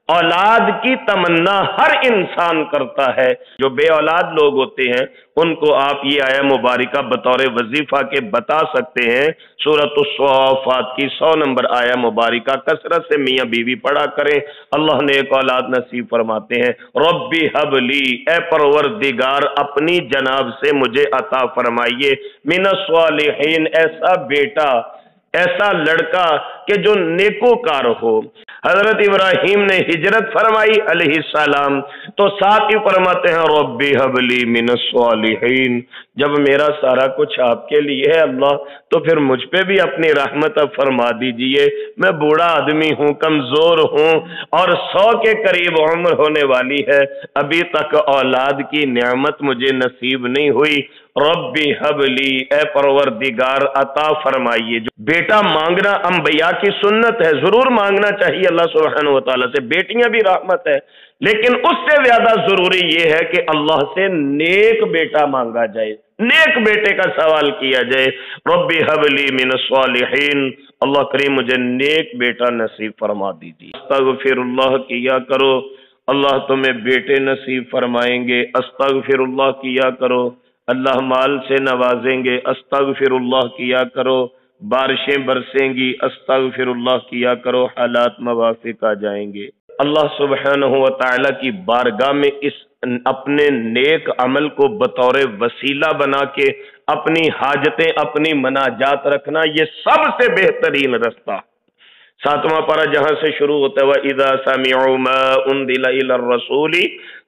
اولاد کی تمنا ہر انسان کرتا ہے۔ جو بے اولاد لوگ ہوتے ہیں ان کو آپ یہ آیہ مبارکہ بطور وظیفہ کے بتا سکتے ہیں۔ سورۃ الصافات کی 100 نمبر آیہ مبارکہ کثرت سے میاں بیوی پڑھا کریں، اللہ نے ایک اولاد نصیب فرماتے ہیں۔ ربی حب لی، اے پروردگار اپنی جناب سے مجھے عطا فرمائیے، من الصالحین، ایسا بیٹا، ایسا لڑکا کہ جو نیکوکار ہو۔ حضرت ابراہیم نے ہجرت فرمائی علیہ السلام تو ساتھ ہی فرماتے ہیں ربی حب لی من الصالحین، جب میرا سارا کچھ آپ کے لیے ہے اللہ تو پھر مجھ پہ بھی اپنی رحمت فرما دیجئے۔ میں بوڑھا آدمی ہوں، کمزور ہوں اور 100 کے قریب عمر ہونے والی ہے، ابھی تک اولاد کی نعمت مجھے نصیب نہیں ہوئی۔ ربی حب لی، اے پروردگار عطا فرمائیے۔ جو بیٹا مانگنا انبیاء کی سنت ہے، ضرور مانگنا چاہیے اللہ سبحانہ وتعالی سے، بیٹیاں بھی رحمت ہے، لیکن اس سے زیادہ ضروری یہ ہے کہ اللہ سے نیک بیٹا مانگا جائے، نیک بیٹے کا سوال کیا جائے۔ ربی حب لی من الصالحین، اللہ کریم مجھے نیک بیٹا نصیب فرما دیجیے۔ استغفر اللہ کیا کرو، اللہ تمہیں بیٹے نصیب فرمائیں گے۔ استغفر اللہ کیا کرو، اللہ مال سے نوازیں گے۔ استغفر اللہ کیا کرو، بارشیں برسیں گی۔ استغفر اللہ کیا کرو، حالات موافق آ جائیں گے۔ اللہ سبحانہ و تعالی کی بارگاہ میں اس اپنے نیک عمل کو بطور وسیلہ بنا کے اپنی حاجتیں، اپنی مناجات رکھنا، یہ سب سے بہترین رستہ۔ 7واں پارہ جہاں سے شروع ہوتا ہے وَإِذَا سَمِعُوا مَا أُنزِلَ إِلَى الرَّسُولِ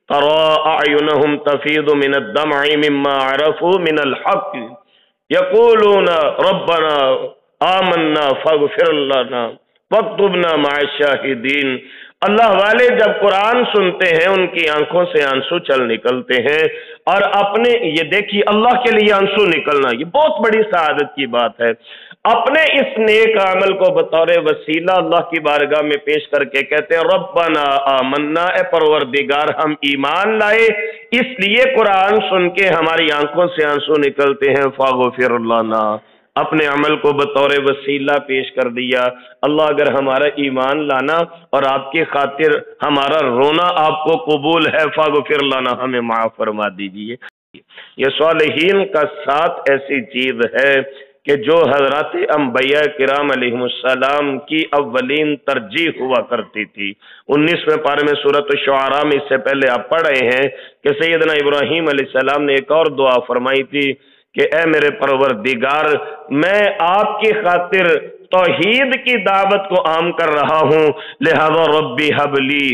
تَرَىٰ أَعْيُنَهُمْ تَفِيضُ مِنَ الدَّمْعِ مِمَّا عَرَفُوا مِنَ الْحَقِّ يَقُولُونَ رَبَّنَا آمَنَّا فَاغْفِرْ لَنَا وَاكْتُبْنَا مَعَ الشَّاهِدِينَ۔ اللہ والے جب قرآن سنتے ہیں ان کی آنکھوں سے آنسو چل نکلتے ہیں، اور اپنے یہ دیکھیے اللہ کے لیے آنسو نکلنا یہ بہت بڑی سعادت کی بات ہے۔ اپنے اس نیک عمل کو بطور وسیلہ اللہ کی بارگاہ میں پیش کر کے کہتے ہیں ربنا آمنا، اے پروردگار ہم ایمان لائے، اس لیے قرآن سن کے ہماری آنکھوں سے آنسو نکلتے ہیں، فاغفر لنا، اپنے عمل کو بطور وسیلہ پیش کر دیا۔ اللہ اگر ہمارا ایمان لانا اور آپ کی خاطر ہمارا رونا آپ کو قبول ہے، فاغفر لنا، ہمیں معاف فرما دیجئے۔ یہ صالحین کا ساتھ ایسی چیز ہے کہ جو حضرات انبیاء کرام علیہ السلام کی اولین ترجیح ہوا کرتی تھی۔ 19ویں پارے میں سورۃ الشعراء میں اس سے پہلے آپ پڑھ رہے ہیں کہ سیدنا ابراہیم علیہ السلام نے ایک اور دعا فرمائی تھی کہ اے میرے پروردگار، میں آپ کی خاطر توحید کی دعوت کو عام کر رہا ہوں، لہذا ربی حب لی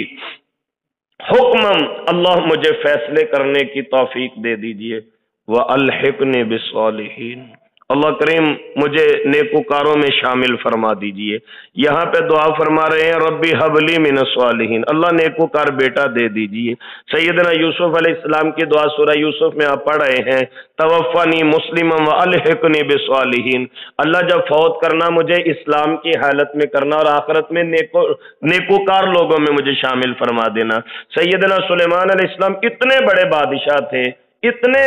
حکمم، اللہ مجھے فیصلے کرنے کی توفیق دے دیجئے، وَأَلْحِقْنِي بِالصَّالِحِينَ، اللہ کریم مجھے نیکوکاروں میں شامل فرما دیجئے۔ یہاں پہ دعا فرما رہے ہیں ربی حب لی من الصالحین، اللہ نیکوکار بیٹا دے دیجئے۔ سیدنا یوسف علیہ السلام کی دعا سورہ یوسف میں آپ پڑھ رہے ہیں توفنی مسلما والحقنی بالصالحین، اللہ جب فوت کرنا مجھے اسلام کی حالت میں کرنا اور آخرت میں نیکوکار لوگوں میں مجھے شامل فرما دینا۔ سیدنا سلیمان علیہ السلام اتنے بڑے بادشاہ تھے، اتنے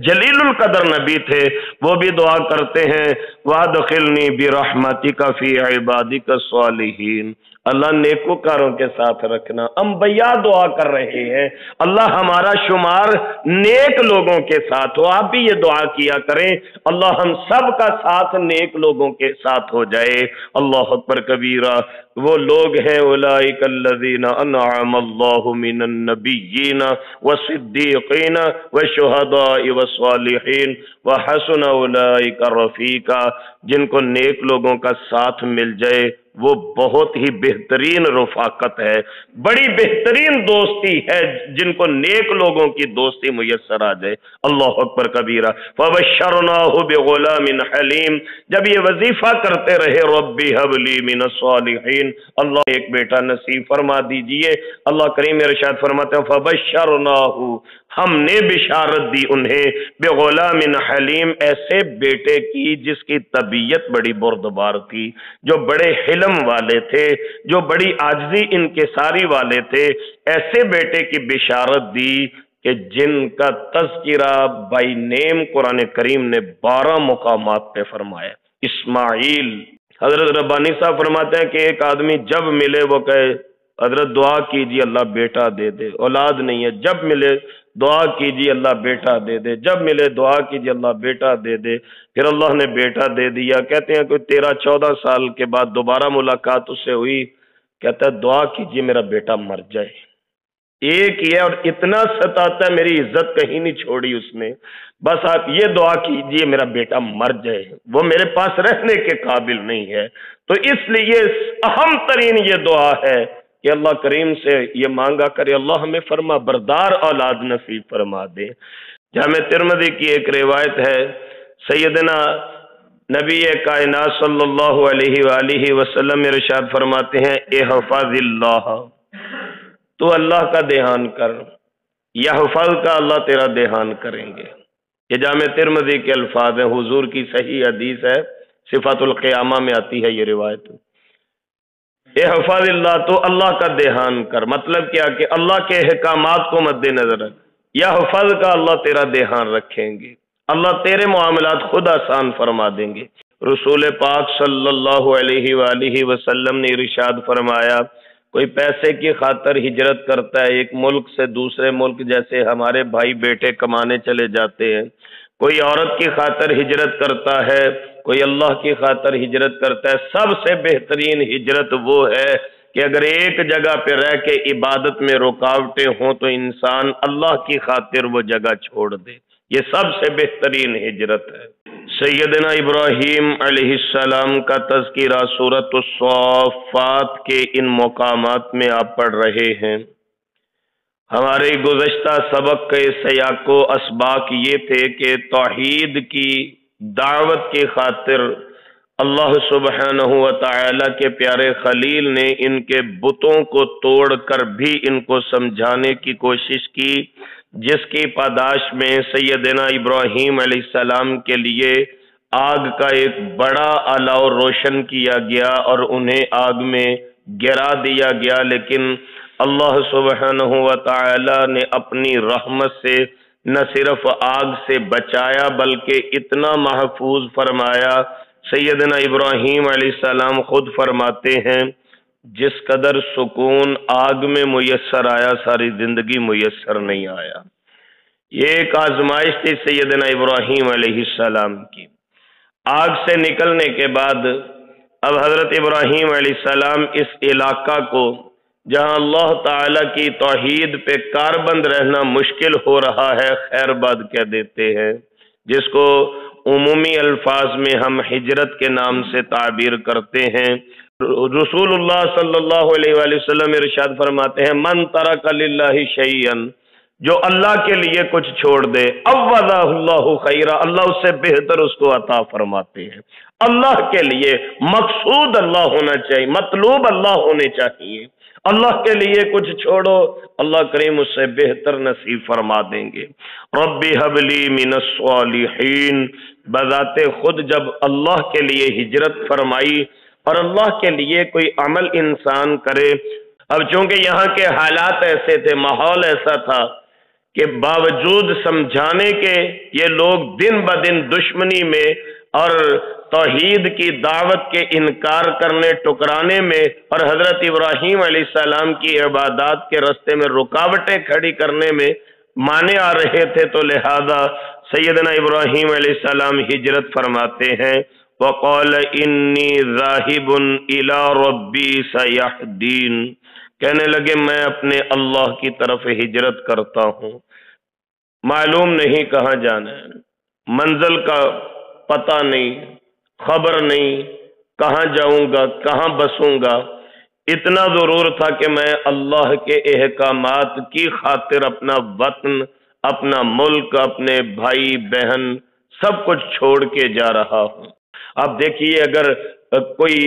جلیل القدر نبی تھے، وہ بھی دعا کرتے ہیں وَادْخِلْنِي بِرَحْمَتِكَ فِي عِبَادِكَ الصَّالِحِينَ، اللہ نیکوکاروں کے ساتھ رکھنا۔ انبیاء دعا کر رہے ہیں اللہ ہمارا شمار نیک لوگوں کے ساتھ ہو، آپ بھی یہ دعا کیا کریں اللہ ہم سب کا ساتھ نیک لوگوں کے ساتھ ہو جائے۔ اللہ اکبر کبیرہ، وہ لوگ ہیں اولئک الذین انعم اللہ من النبیین والصدیقین والشہداء والصالحین وحسن اولئک رفیقا، جن کو نیک لوگوں کا ساتھ مل جائے وہ بہت ہی بہترین رفاقت ہے، بڑی بہترین دوستی ہے جن کو نیک لوگوں کی دوستی میسر آ جائے۔ اللہ اکبر کبیرہ۔ فبشرناہ بغلام حلیم، جب یہ وظیفہ کرتے رہے ربی حب لی من الصالحین، اللہ ایک بیٹا نصیب فرما دیجئے۔ اللہ کریم ارشاد فرماتے ہیں فبشرناہ، ہم نے بشارت دی انہیں بغلام حلیم، ایسے بیٹے کی جس کی طبیعت بڑی بردبار تھی، جو بڑے حلم والے تھے، جو بڑی عاجزی انکساری والے تھے، ایسے بیٹے کی بشارت دی کہ جن کا تذکرہ بائی نیم قرآن کریم نے 12 مقامات پہ فرمایا۔ اسماعیل، حضرت ربانی صاحب فرماتے ہیں کہ ایک آدمی جب ملے وہ کہے حضرت دعا کیجیے اللہ بیٹا دے دے، اولاد نہیں ہے، جب ملے دعا کیجیے اللہ بیٹا دے دے، جب ملے دعا کیجیے اللہ بیٹا دے دے، پھر اللہ نے بیٹا دے دیا۔ کہتے ہیں کوئی 13-14 سال کے بعد دوبارہ ملاقات اس سے ہوئی، کہتا ہے دعا کیجیے میرا بیٹا مر جائے۔ ایک ہی ہے اور اتنا ستاتا ہے، میری عزت کہیں نہیں چھوڑی اس نے، بس آپ یہ دعا کیجئے میرا بیٹا مر جائے، وہ میرے پاس رہنے کے قابل نہیں ہے۔ تو اس لیے اہم ترین یہ دعا ہے کہ اللہ کریم سے یہ مانگا کرے اللہ ہمیں فرما بردار اولاد نصیب فرما دے۔ جامع ترمذی کی ایک روایت ہے، سیدنا نبی کائنات صلی اللہ علیہ وآلہ وسلم ارشاد فرماتے ہیں احفظ اللہ، تو اللہ کا دھیان کر، یحفظ کا اللہ تیرا دھیان کریں گے۔ یہ جامع ترمذی کے الفاظ ہیں، حضور کی صحیح حدیث ہے، صفات القیامہ میں آتی ہے یہ روایت۔ احفظ اللہ، تو اللہ کا دھیان کر، مطلب کیا کہ اللہ کے احکامات کو مد نظر رکھ، یحفظ کا اللہ تیرا دھیان رکھیں گے، اللہ تیرے معاملات خود آسان فرما دیں گے۔ رسول پاک صلی اللہ علیہ وآلہ وسلم نے ارشاد فرمایا، کوئی پیسے کی خاطر ہجرت کرتا ہے ایک ملک سے دوسرے ملک، جیسے ہمارے بھائی بیٹے کمانے چلے جاتے ہیں، کوئی عورت کی خاطر ہجرت کرتا ہے، کوئی اللہ کی خاطر ہجرت کرتا ہے، سب سے بہترین ہجرت وہ ہے کہ اگر ایک جگہ پہ رہ کے عبادت میں رکاوٹیں ہوں تو انسان اللہ کی خاطر وہ جگہ چھوڑ دے، یہ سب سے بہترین ہجرت ہے۔ سیدنا ابراہیم علیہ السلام کا تذکرہ سورۃ الصافات کے ان مقامات میں آپ پڑھ رہے ہیں۔ ہمارے گزشتہ سبق کے سیاق و اسباق یہ تھے کہ توحید کی دعوت کی خاطر اللہ سبحانہ و تعالی کے پیارے خلیل نے ان کے بتوں کو توڑ کر بھی ان کو سمجھانے کی کوشش کی، جس کی پاداش میں سیدنا ابراہیم علیہ السلام کے لیے آگ کا ایک بڑا الاؤ روشن کیا گیا اور انہیں آگ میں گرا دیا گیا، لیکن اللہ سبحانہ و تعالی نے اپنی رحمت سے نہ صرف آگ سے بچایا بلکہ اتنا محفوظ فرمایا۔ سیدنا ابراہیم علیہ السلام خود فرماتے ہیں جس قدر سکون آگ میں میسر آیا ساری زندگی میسر نہیں آیا۔ یہ ایک آزمائش تھی سیدنا ابراہیم علیہ السلام کی۔ آگ سے نکلنے کے بعد اب حضرت ابراہیم علیہ السلام اس علاقہ کو جہاں اللہ تعالی کی توحید پہ کاربند رہنا مشکل ہو رہا ہے خیر باد کہہ دیتے ہیں، جس کو عمومی الفاظ میں ہم ہجرت کے نام سے تعبیر کرتے ہیں۔ رسول اللہ صلی اللہ علیہ وآلہ وسلم ارشاد فرماتے ہیں من ترک للہ شیئا، جو اللہ کے لیے کچھ چھوڑ دے عوضہ اللہ خیرہ، اللہ اس سے بہتر اس کو عطا فرماتے ہیں۔ اللہ کے لیے مقصود اللہ ہونا چاہیے، مطلوب اللہ ہونے چاہیے۔ اللہ کے لیے کچھ چھوڑو، اللہ کریم اس سے بہتر نصیب فرما دیں گے۔ ربی حب لی من الصالحین، بذات خود جب اللہ کے لیے ہجرت فرمائی اور اللہ کے لیے کوئی عمل انسان کرے، اب چونکہ یہاں کے حالات ایسے تھے، ماحول ایسا تھا کہ باوجود سمجھانے کے یہ لوگ دن بدن دشمنی میں اور توحید کی دعوت کے انکار کرنے ٹکرانے میں اور حضرت ابراہیم علیہ السلام کی عبادات کے راستے میں رکاوٹیں کھڑی کرنے میں مانے آ رہے تھے، تو لہذا سیدنا ابراہیم علیہ السلام ہجرت فرماتے ہیں وقال انی ذاہب الی ربی سیہدین، کہنے لگے میں اپنے اللہ کی طرف ہجرت کرتا ہوں، معلوم نہیں کہاں جانا ہے، منزل کا پتہ نہیں، خبر نہیں، کہاں جاؤں گا کہاں بسوں گا، اتنا ضرور تھا کہ میں اللہ کے احکامات کی خاطر اپنا وطن، اپنا ملک، اپنے بھائی بہن سب کچھ چھوڑ کے جا رہا ہوں۔ اب دیکھیے اگر کوئی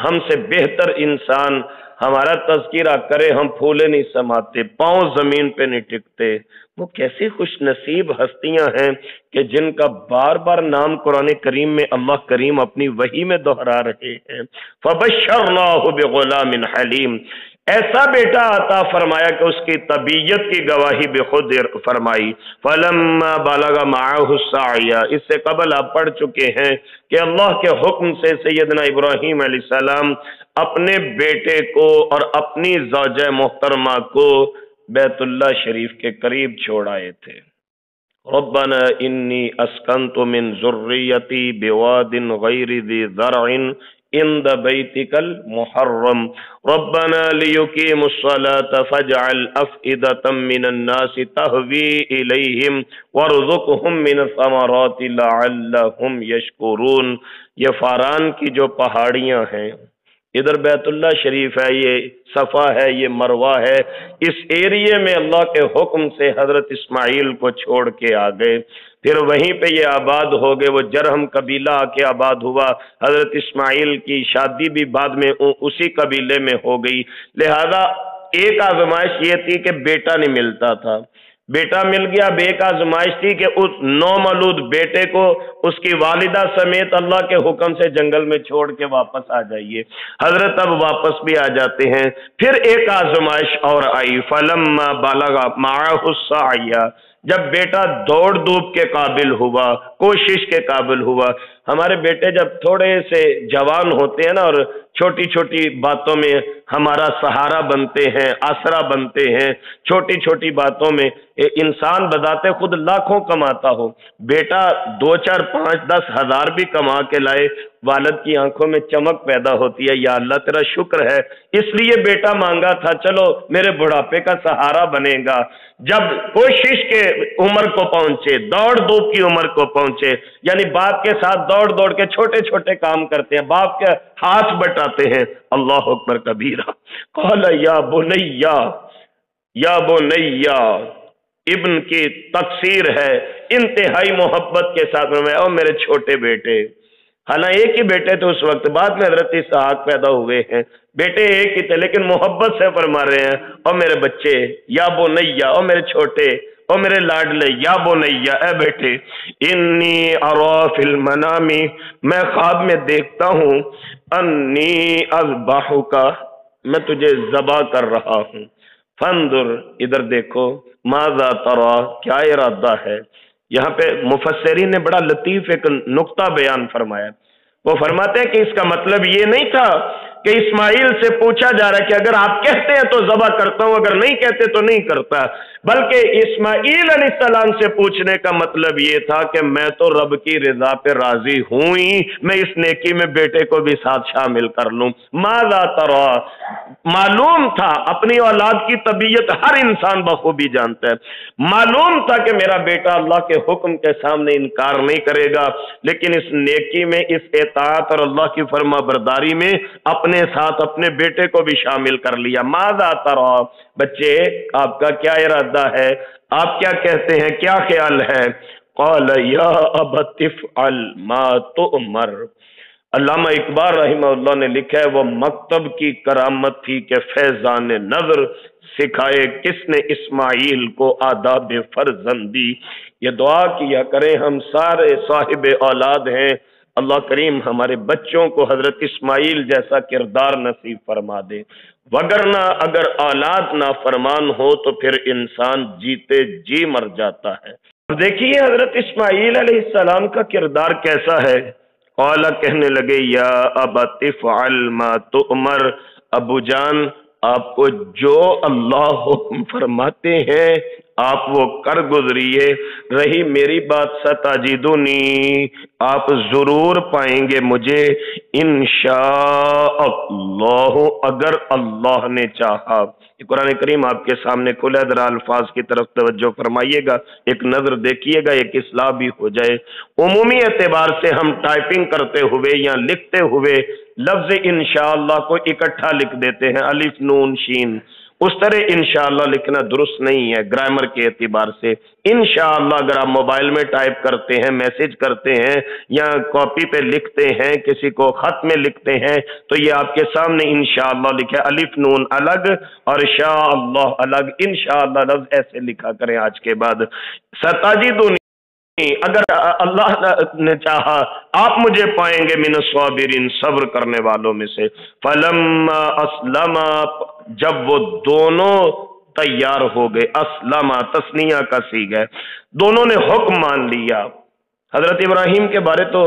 ہم سے بہتر انسان ہمارا تذکرہ کرے ہم پھولے نہیں سماتے، پاؤں زمین پہ نہیں ٹکتے۔ وہ کیسی خوش نصیب ہستیاں ہیں کہ جن کا بار بار نام قرآن کریم میں اللہ کریم اپنی وحی میں دہرا رہے ہیں۔ فبشرناہ بغلام حلیم، ایسا بیٹا عطا فرمایا کہ اس کی طبیعت کی گواہی بے خود فرمائی۔ فلما بلغ معه السعی، اس سے قبل آپ پڑھ چکے ہیں کہ اللہ کے حکم سے سیدنا ابراہیم علیہ السلام اپنے بیٹے کو اور اپنی زوجہ محترمہ کو بیت اللہ شریف کے قریب چھوڑ آئے تھے۔ ربنا انی اسکنت من ذریتی بواد غیر ذی زرع عند بیتک المحرم ربنا لیقیموا الصلاة فاجعل افئدة من الناس تہوی الیہم وارزقہم من الثمرات لعلہم یشکرون۔ یہ فاران کی جو پہاڑیاں ہیں، ادھر بیت اللہ شریف ہے، یہ صفا ہے، یہ مروہ ہے، اس ایریے میں اللہ کے حکم سے حضرت اسماعیل کو چھوڑ کے آ گئے، پھر وہیں پہ یہ آباد ہو گئے، وہ جرہم قبیلہ آ کے آباد ہوا، حضرت اسماعیل کی شادی بھی بعد میں اسی قبیلے میں ہو گئی، لہذا ایک آزمائش یہ تھی کہ بیٹا نہیں ملتا تھا، بیٹا مل گیا، اب ایک آزمائش تھی کہ اس نومولود بیٹے کو اس کی والدہ سمیت اللہ کے حکم سے جنگل میں چھوڑ کے واپس آ جائیے۔ حضرت اب واپس بھی آ جاتے ہیں، پھر ایک آزمائش اور آئی، فَلَمَّا بَلَغَ مَعَهُ السَّعْيَ، جب بیٹا دوڑ دھوپ کے قابل ہوا، کوشش کے قابل ہوا۔ ہمارے بیٹے جب تھوڑے سے جوان ہوتے ہیں نا اور چھوٹی چھوٹی باتوں میں ہمارا سہارا بنتے ہیں، آسرا بنتے ہیں، چھوٹی چھوٹی باتوں میں انسان بذات خود لاکھوں کماتا ہو، بیٹا 2 4 5 10 ہزار بھی کما کے لائے، والد کی آنکھوں میں چمک پیدا ہوتی ہے، یا اللہ تیرا شکر ہے اس لیے بیٹا مانگا تھا، چلو میرے بڑھاپے کا سہارا بنے گا۔ جب کوشش کے عمر کو پہنچے، دوڑ دھوپ کی عمر کو پہنچے، یعنی باپ کے ساتھ دوڑ دوڑ کے چھوٹے چھوٹے کام کرتے ہیں، باپ کے ہاتھ بٹاتے ہیں، اللہ اکبر کبیرہ، قال یا بنیا، یا بنیا، ابن کی تقصیر ہے، انتہائی محبت کے ساتھ میں، او میرے چھوٹے بیٹے، حالانکہ ایک ہی بیٹے تھے اس وقت، بعد میں حضرت اسحاق پیدا ہوئے ہیں، بیٹے ایک ہی تھے لیکن محبت سے فرما رہے ہیں، او میرے بچے، یا بنیا، او میرے چھوٹے، او میرے لاڈلے، یا بنیا، اے بیٹے، انی ارا فی المنام، میں خواب میں دیکھتا ہوں، انی اذبحک، میں تجھے ذبح کر رہا ہوں، فانظر، ادھر دیکھو، ماذا ترى، کیا ارادہ ہے؟ یہاں پہ مفسرین نے بڑا لطیف ایک نقطہ بیان فرمایا، وہ فرماتے ہیں کہ اس کا مطلب یہ نہیں تھا کہ اسماعیل سے پوچھا جا رہا ہے کہ اگر آپ کہتے ہیں تو ذبح کرتا ہوں، اگر نہیں کہتے تو نہیں کرتا، بلکہ اسماعیل علیہ السلام سے پوچھنے کا مطلب یہ تھا کہ میں تو رب کی رضا پہ راضی ہوں ہی، میں اس نیکی میں بیٹے کو بھی ساتھ شامل کر لوں۔ ماذا ترى، معلوم تھا، اپنی اولاد کی طبیعت ہر انسان بخوبی جانتا ہے، معلوم تھا کہ میرا بیٹا اللہ کے حکم کے سامنے انکار نہیں کرے گا، لیکن اس نیکی میں، اس اطاعت اور اللہ کی فرما برداری میں اپنے ساتھ اپنے بیٹے کو بھی شامل کر لیا۔ ماذا ترى، بچے آپ کا کیا ارادہ ہے، آپ کیا کہتے ہیں، کیا خیال ہے؟ قال یا ابت افعل ما تؤمر، علامہ اقبال رحمہ اللہ نے لکھا ہے، وہ مکتب کی کرامت تھی کہ فیضان نظر سکھائے کس نے اسماعیل کو آداب فرزندی۔ یہ دعا کیا کریں، ہم سارے صاحب اولاد ہیں، اللہ کریم ہمارے بچوں کو حضرت اسماعیل جیسا کردار نصیب فرما دے، وگرنہ اگر اولاد نافرمان ہو تو پھر انسان جیتے جی مر جاتا ہے۔ دیکھیے حضرت اسماعیل علیہ السلام کا کردار کیسا ہے۔ قال، کہنے لگے، یا ابت افعل ما تؤمر، ابو جان آپ کو جو اللہ حکم فرماتے ہیں آپ وہ کر گزریے، رہی میری بات ستجدنی، آپ ضرور پائیں گے مجھے انشاء اللہ، اگر اللہ نے چاہا۔ قرآن کریم آپ کے سامنے کھلا ہے، ذرا الفاظ کی طرف توجہ فرمائیے گا، ایک نظر دیکھیے گا، ایک اصلاح بھی ہو جائے۔ عمومی اعتبار سے ہم ٹائپنگ کرتے ہوئے یا لکھتے ہوئے لفظ انشاءاللہ کو اکٹھا لکھ دیتے ہیں، الف نون شین، اس طرح انشاءاللہ لکھنا درست نہیں ہے گرامر کے اعتبار سے۔ انشاءاللہ اگر آپ موبائل میں ٹائپ کرتے ہیں، میسج کرتے ہیں یا کاپی پہ لکھتے ہیں، کسی کو خط میں لکھتے ہیں، تو یہ آپ کے سامنے انشاءاللہ لکھا ہے، الف نون الگ اور شاء اللہ الگ، انشاءاللہ لفظ ایسے لکھا کریں آج کے بعد۔ ستجدنی، اگر اللہ نے چاہا آپ مجھے پائیں گے من الصابرین، صبر کرنے والوں میں سے۔ فلما اسلم، جب وہ دونوں تیار ہو گئے، اسلم تثنیہ کا صیغہ ہے، دونوں نے حکم مان لیا، حضرت ابراہیم کے بارے تو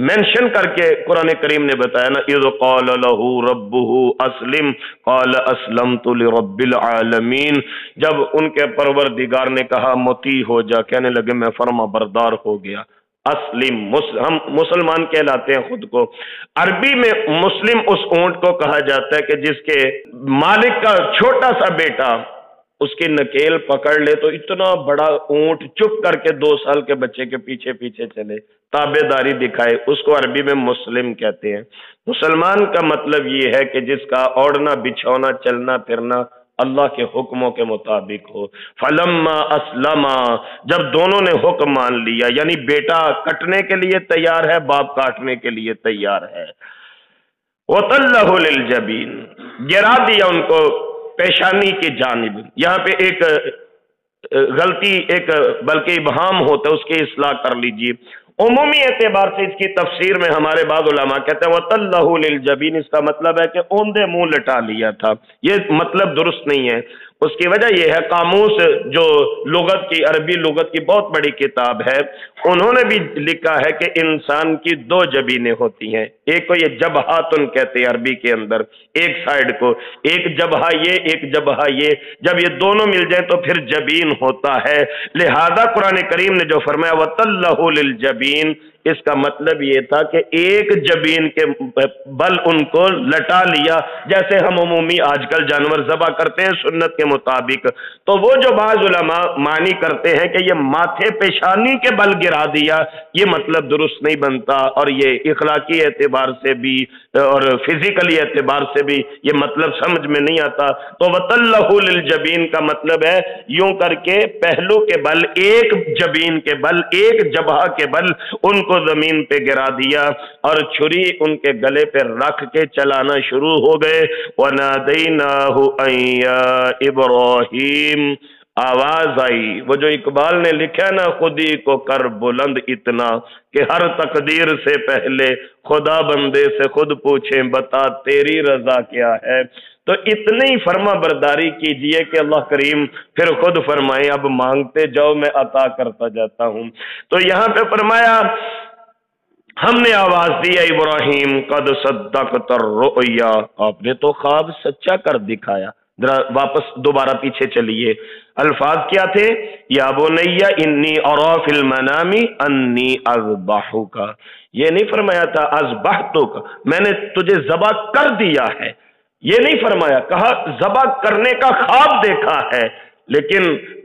مینشن کر کے قرآن کریم نے بتایا نا، اذ قال له ربه اسلم قال اسلمت لرب العالمین، جب ان کے پروردگار نے کہا مطیع ہو جا، کہنے لگے میں فرما بردار ہو گیا۔ اسلم، ہم مسلمان کہلاتے ہیں خود کو۔ عربی میں مسلم اس اونٹ کو کہا جاتا ہے کہ جس کے مالک کا چھوٹا سا بیٹا اس کی نکیل پکڑ لے تو اتنا بڑا اونٹ چپ کر کے 2 سال کے بچے کے پیچھے پیچھے چلے، تابع داری دکھائے، اس کو عربی میں مسلم کہتے ہیں۔ مسلمان کا مطلب یہ ہے کہ جس کا اوڑھنا بچھونا چلنا پھرنا اللہ کے حکموں کے مطابق ہو۔ فلما اسلما، جب دونوں نے حکم مان لیا، یعنی بیٹا کٹنے کے لیے تیار ہے، باپ کاٹنے کے لیے تیار ہے۔ وَطَلَّهُ لِلْجَبِينِ، گرا دیا ان کو پیشانی کی جانب۔ یہاں پہ ایک غلطی، ایک بلکہ ابہام ہوتا ہے، اس کی اصلاح کر لیجیے۔ عمومی اعتبار سے اس کی تفسیر میں ہمارے بعض علماء کہتے ہیں وَطَلَّهُ لِلْجَبِينِ، اس کا مطلب ہے کہ اوندے منہ لٹا لیا تھا۔ یہ مطلب درست نہیں ہے۔ اس کی وجہ یہ ہے، قاموس جو لغت کی، عربی لغت کی بہت بڑی کتاب ہے، انہوں نے بھی لکھا ہے کہ انسان کی 2 جبینیں ہوتی ہیں۔ ایک کو یہ جبہاتن کہتے ہیں عربی کے اندر، ایک سائیڈ کو، ایک جبہہ یہ، ایک جبہہ یہ، جب یہ دونوں مل جائیں تو پھر جبین ہوتا ہے۔ لہذا قرآن کریم نے جو فرمایا وَطَلَّهُ لِلْجَبِينِ، اس کا مطلب یہ تھا کہ ایک جبین کے بل ان کو لٹا لیا، جیسے ہم عمومی آج کل جانور ذبح کرتے ہیں سنت کے مطابق۔ تو وہ جو بعض علماء معنی کرتے ہیں کہ یہ ماتھے پیشانی کے بل گرا دیا، یہ مطلب درست نہیں بنتا، اور یہ اخلاقی اعتبار سے بھی اور فزیکلی اعتبار سے بھی یہ مطلب سمجھ میں نہیں آتا۔ تو وَطَلَّهُ لِلْجَبِينِ کا مطلب ہے یوں کر کے پہلو کے بل، ایک جبین کے بل، ایک جبہہ کے بل ان کو زمین پہ گرا دیا، اور چھری ان کے گلے پہ رکھ کے چلانا شروع ہو گئے۔ وَنَادَيْنَاهُ أَن يَا إِبْرَاهِيمُ، آواز آئی، وہ جو اقبال نے لکھا نا، خودی کو کر بلند اتنا کہ ہر تقدیر سے پہلے خدا بندے سے خود پوچھیں بتا تیری رضا کیا ہے۔ تو اتنی فرما برداری کیجئے کہ اللہ کریم پھر خود فرمائیں اب مانگتے جاؤ میں عطا کرتا جاتا ہوں۔ تو یہاں پہ فرمایا ہم نے آواز دی ابراہیم قد صدقت الرؤیا، آپ نے تو خواب سچا کر دکھایا۔ ذرا واپس دوبارہ پیچھے چلیے، الفاظ کیا تھے؟ یا بنی انی ارا فی المنام انی اذبحک، یہ نہیں فرمایا تھا اذبحتک، میں نے تجھے ذبح کر دیا ہے، یہ نہیں فرمایا، کہا ذبح کرنے کا خواب دیکھا ہے، لیکن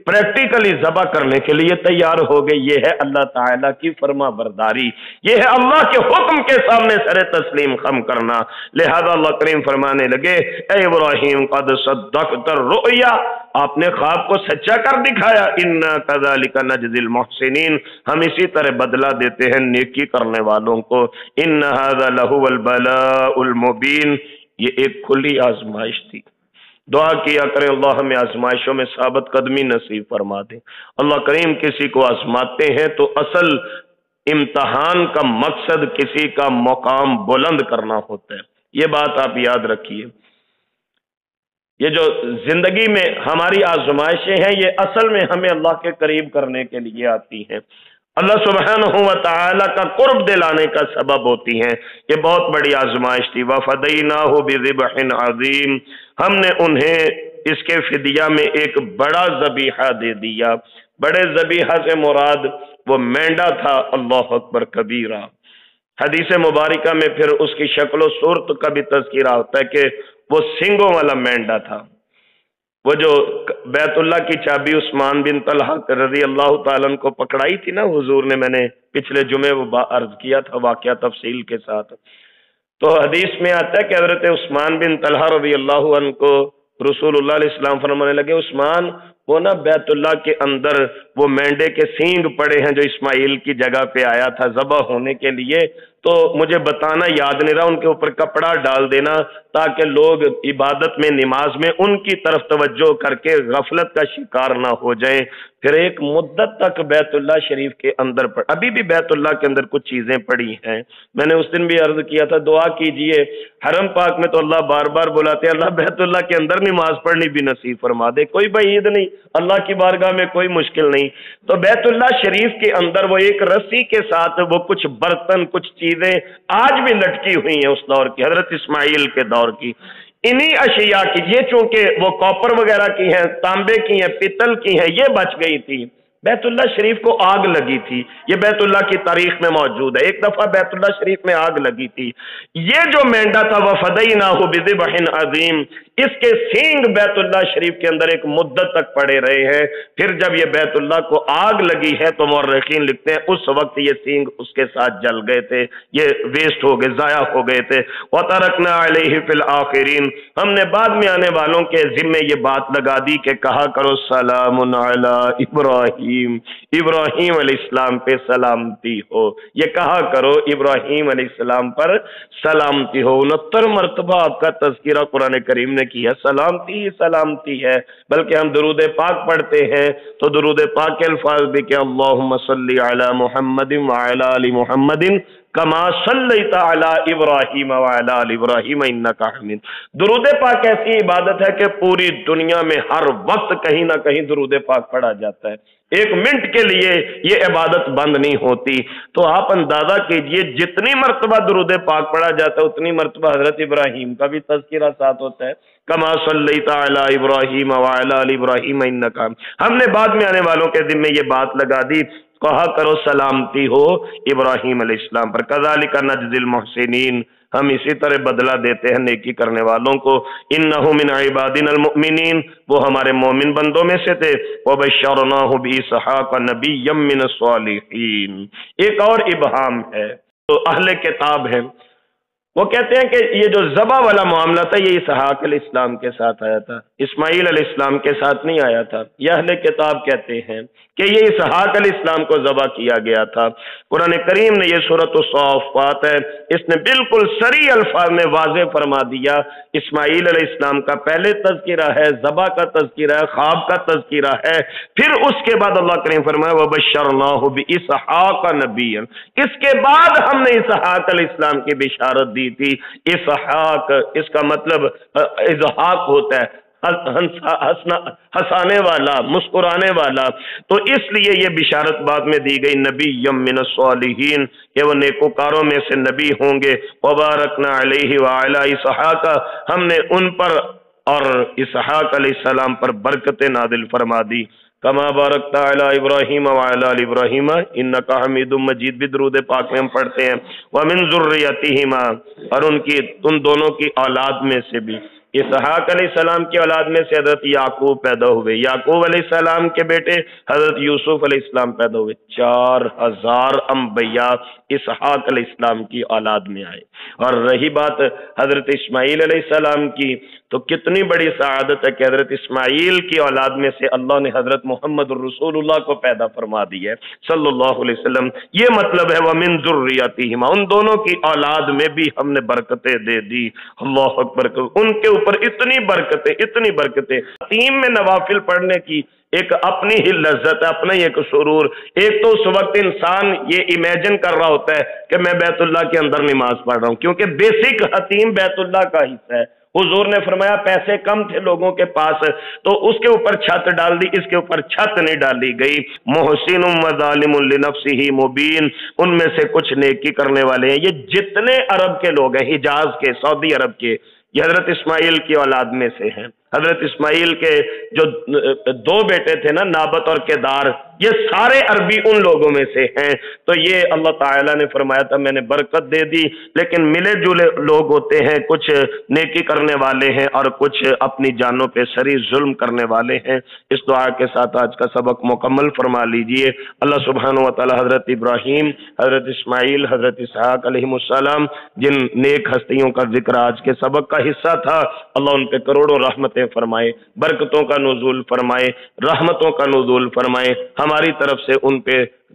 پریکٹیکلی ذبح کرنے کے لیے تیار ہو گئے۔ یہ ہے اللہ تعالیٰ کی فرما برداری، یہ ہے اللہ کے حکم کے سامنے سر تسلیم خم کرنا۔ لہذا اللہ کریم فرمانے لگے اے ابراہیم قد صدقت الرؤیا، آپ نے خواب کو سچا کر دکھایا۔ انا کذالک نجزی المحسنین، ہم اسی طرح بدلہ دیتے ہیں نیکی کرنے والوں کو۔ ان ھذا لہو البلاء المبین، یہ ایک کھلی آزمائش تھی۔ دعا کیا کریں اللہ ہمیں آزمائشوں میں ثابت قدمی نصیب فرما دیں۔ اللہ کریم کسی کو آزماتے ہیں تو اصل امتحان کا مقصد کسی کا مقام بلند کرنا ہوتا ہے، یہ بات آپ یاد رکھیے۔ یہ جو زندگی میں ہماری آزمائشیں ہیں، یہ اصل میں ہمیں اللہ کے قریب کرنے کے لیے آتی ہیں، اللہ سبحانہ و تعالی کا قرب دلانے کا سبب ہوتی ہیں۔ یہ بہت بڑی آزمائش تھی۔ وَفَدَيْنَاهُ بِذِبْحٍ عَظِيمٍ، ہم نے انہیں اس کے فدیہ میں ایک بڑا ذبیحہ دے دیا۔ بڑے ذبیحہ سے مراد وہ مینڈا تھا، اللہ اکبر کبیرہ۔ حدیث مبارکہ میں پھر اس کی شکل و صورت کا بھی تذکرہ ہوتا ہے کہ وہ سنگوں والا مینڈا تھا۔ وہ جو بیت اللہ کی چابی عثمان بن طلحہ رضی اللہ تعالیٰ کو پکڑائی تھی نا حضور نے، میں نے پچھلے جمعے وہ عرض کیا تھا واقعہ تفصیل کے ساتھ۔ تو حدیث میں آتا ہے کہ حضرت عثمان بن طلحہ رضی اللہ عنہ کو رسول اللہ علیہ السلام فرمانے لگے عثمان، وہ نا بیت اللہ کے اندر وہ مینڈے کے سینگ پڑے ہیں جو اسماعیل کی جگہ پہ آیا تھا ذبح ہونے کے لیے، تو مجھے بتانا یاد نہیں رہا، ان کے اوپر کپڑا ڈال دینا تاکہ لوگ عبادت میں نماز میں ان کی طرف توجہ کر کے غفلت کا شکار نہ ہو جائیں۔ پھر ایک مدت تک بیت اللہ شریف کے اندر ابھی بھی بیت اللہ کے اندر کچھ چیزیں پڑی ہیں۔ میں نے اس دن بھی عرض کیا تھا دعا کیجئے، حرم پاک میں تو اللہ بار بار بلاتے ہیں، اللہ بیت اللہ کے اندر نماز پڑھنی بھی نصیب فرما دے۔ کوئی بعید نہیں اللہ کی بارگاہ میں کوئی مشکل نہیں۔ تو بیت اللہ شریف کے اندر وہ ایک رسی کے ساتھ وہ کچھ برتن، کچھ چیزیں آج بھی لٹکی ہوئی ہیں اس دور کی، حضرت اسماعیل کے دور کی۔ انہی اشیاء کی، یہ چونکہ وہ کاپر وغیرہ کی ہیں، تانبے کی ہیں، پیتل کی ہیں، یہ بچ گئی تھی۔ بیت اللہ شریف کو آگ لگی تھی، یہ بیت اللہ کی تاریخ میں موجود ہے۔ ایک دفعہ بیت اللہ شریف میں آگ لگی تھی۔ یہ جو مینڈا تھا وَفَدَيْنَاهُ بِذِبْحٍ عَظِيمٍ، اس کے سینگ بیت اللہ شریف کے اندر ایک مدت تک پڑے رہے ہیں۔ پھر جب یہ بیت اللہ کو آگ لگی ہے تو مورخین لکھتے ہیں اس وقت یہ سینگ اس کے ساتھ جل گئے تھے، یہ ویسٹ ہو گئے، ضائع ہو گئے تھے۔ وَتَرَكْنَا عَلَيْهِ فِي الْآخِرِينَ، ہم نے بعد میں آنے والوں کے ذمے یہ بات لگا دی کہ کہا کرو سلام علی ابراہیم، ابراہیم علیہ السلام پہ سلامتی ہو، یہ کہا کرو ابراہیم علیہ السلام پر سلامتی ہو۔ 69 مرتبہ آپ کا تذکرہ قرآن کریم نے کیا، سلامتی ہی سلامتی ہے۔ بلکہ ہم درود پاک پڑھتے ہیں تو درود پاک کے الفاظ بھی کہ اللہم صلی علی محمد وعلی آل محمد کما صلیت علی ابراہیم وعلی آل ابراہیم انک حمید۔ درود پاک ایسی عبادت ہے کہ پوری دنیا میں ہر وقت کہیں نہ کہیں درود پاک پڑھا جاتا ہے، ایک منٹ کے لیے یہ عبادت بند نہیں ہوتی۔ تو آپ اندازہ کیجئے جتنی مرتبہ درود پاک پڑھا جاتا ہے اتنی مرتبہ حضرت ابراہیم کا بھی تذکرہ ساتھ ہوتا ہے، کما صلیت علی ابراہیم وعلی آل ابراہیم انک حمید۔ ہم نے بعد میں آنے والوں کے ذمے یہ بات لگا دی، کہا کرو سلامتی ہو ابراہیم علیہ السلام پر۔ کذالک نجزی المحسنین، ہم اسی طرح بدلہ دیتے ہیں نیکی کرنے والوں کو۔ انہ من عبادنا المؤمنین، وہ ہمارے مومن بندوں میں سے تھے۔ وبشرناہ باسحاق نبیا من الصالحین۔ ایک اور ابہام ہے، تو اہل کتاب ہیں، وہ کہتے ہیں کہ یہ جو ذبح والا معاملہ تھا یہ اسحاق علیہ السلام کے ساتھ آیا تھا، اسماعیل علیہ السلام کے ساتھ نہیں آیا تھا۔ یہ اہل کتاب کہتے ہیں کہ یہ اسحاق علیہ السلام کو ذبح کیا گیا تھا۔ قرآن کریم نے یہ سورۃ الصافات ہے، اس نے بالکل صریح الفاظ میں واضح فرما دیا، اسماعیل علیہ السلام کا پہلے تذکرہ ہے، ذبح کا تذکرہ ہے، خواب کا تذکرہ ہے، پھر اس کے بعد اللہ کریم فرمایا وَبَشَّرْنَاهُ بِإِسْحَاقَ نَبِيًّا، اس کے بعد ہم نے اسحاق علیہ السلام کی بشارت دی تھی۔ اسحاق، اس کا مطلب اضحاق ہوتا ہے، ہنسانے والا، مسکرانے والا، تو اس لیے یہ بشارت بعد میں دی گئی نبی من الصالحین، کہ وہ نیکوکاروں میں سے نبی ہوں گے۔ وبارکنا علیہ وعلی اسحاق، ہم نے ان پر اور اسحاق علیہ السلام پر برکت نازل فرما دی۔ کما بارکت علی ابراہیم وعلی آل ابراہیم انک حمید مجید، بھی درود پاک میں ہم پڑھتے ہیں۔ ومن ذریتہما، اور ان دونوں کی اولاد میں سے بھی، اسحاق علیہ السلام کی اولاد میں سے حضرت یعقوب پیدا ہوئے، یعقوب علیہ السلام کے بیٹے حضرت یوسف علیہ السلام پیدا ہوئے۔ 4000 انبیاء اسحاق علیہ السلام کی اولاد میں آئے۔ اور رہی بات حضرت اسماعیل علیہ السلام کی، تو کتنی بڑی سعادت ہے کہ حضرت اسماعیل کی اولاد میں سے اللہ نے حضرت محمد الرسول اللہ کو پیدا فرما دی ہے صلی اللہ علیہ وسلم۔ یہ مطلب ہے وَمِن ذُرِّيَّتِهِمَا، ان دونوں کی اولاد میں بھی ہم نے برکتیں دے دی۔ اللہ اکبر، ان کے اوپر اتنی برکتیں، اتنی برکتیں۔ تیم میں نوافل پڑھنے کی ایک اپنی ہی لذت ہے، اپنا ہی ایک سرور۔ ایک تو اس وقت انسان یہ امیجن کر رہا ہوتا ہے کہ میں بیت اللہ کے اندر نماز پڑھ رہا ہوں، کیونکہ بیسک حتیم بیت اللہ کا حصہ ہے۔ حضور نے فرمایا پیسے کم تھے لوگوں کے پاس تو اس کے اوپر چھت ڈال دی، اس کے اوپر چھت نہیں ڈالی گئی۔ محسن و ظالم لنفسہ مبین، ان میں سے کچھ نیکی کرنے والے ہیں۔ یہ جتنے عرب کے لوگ ہیں، حجاز کے، سعودی عرب کے، یہ حضرت اسماعیل کی اولاد میں سے ہیں۔ حضرت اسماعیل کے جو 2 بیٹے تھے نا، نابت اور کیدار، یہ سارے عربی ان لوگوں میں سے ہیں۔ تو یہ اللہ تعالیٰ نے فرمایا تھا میں نے برکت دے دی، لیکن ملے جلے لوگ ہوتے ہیں، کچھ نیکی کرنے والے ہیں اور کچھ اپنی جانوں پہ سری ظلم کرنے والے ہیں۔ اس دعا کے ساتھ آج کا سبق مکمل فرما لیجئے۔ اللہ سبحانہ و تعالی حضرت ابراہیم، حضرت اسماعیل، حضرت اسحاق علیہ السلام، جن نیک ہستیوں کا ذکر آج کے سبق کا حصہ تھا، اللہ ان پہ کروڑوں رحمتیں فرمائے، برکتوں کا نزول فرمائے، رحمتوں کا نزول فرمائے، ہماری طرف سے ان پہ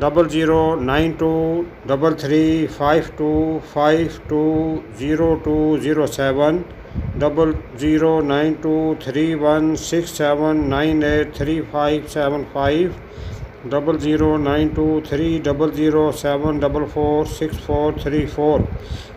00923352520207 00923167983575 00923007446434।